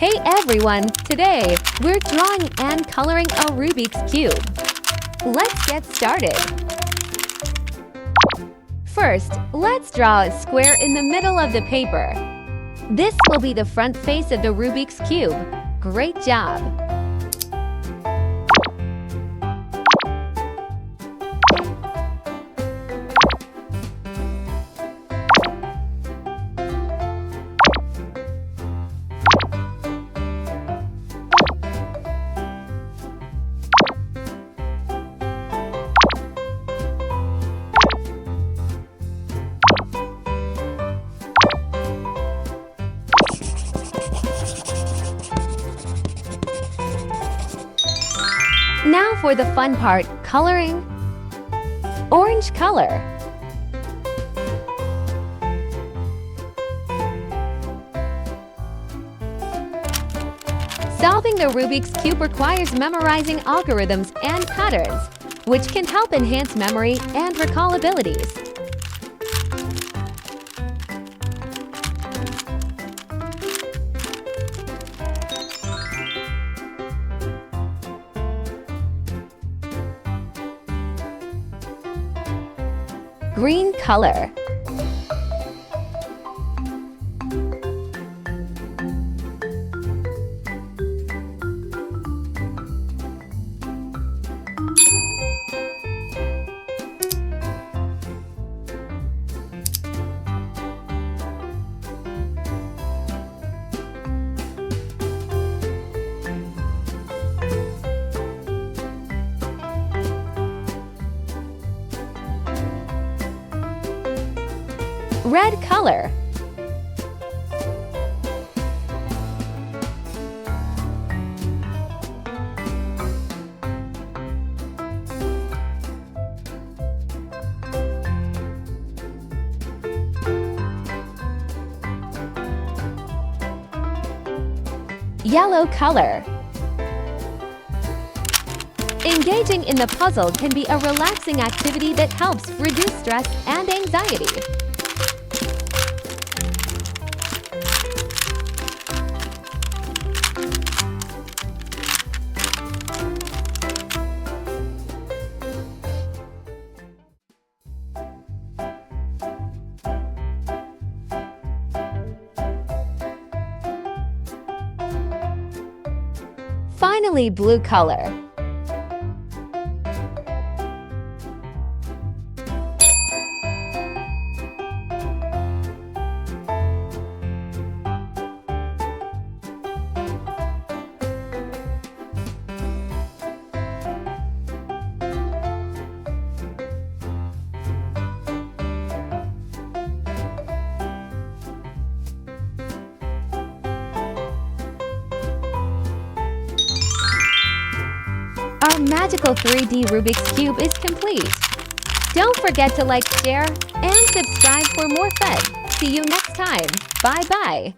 Hey everyone! Today, we're drawing and coloring a Rubik's Cube. Let's get started. First, let's draw a square in the middle of the paper. This will be the front face of the Rubik's Cube. Great job! Now for the fun part, coloring. Orange color. Solving the Rubik's Cube requires memorizing algorithms and patterns, which can help enhance memory and recall abilities. Green color. Red color. Yellow color. Engaging in the puzzle can be a relaxing activity that helps reduce stress and anxiety. Finally, blue color. Our magical 3D Rubik's Cube is complete. Don't forget to like, share, and subscribe for more fun. See you next time. Bye-bye.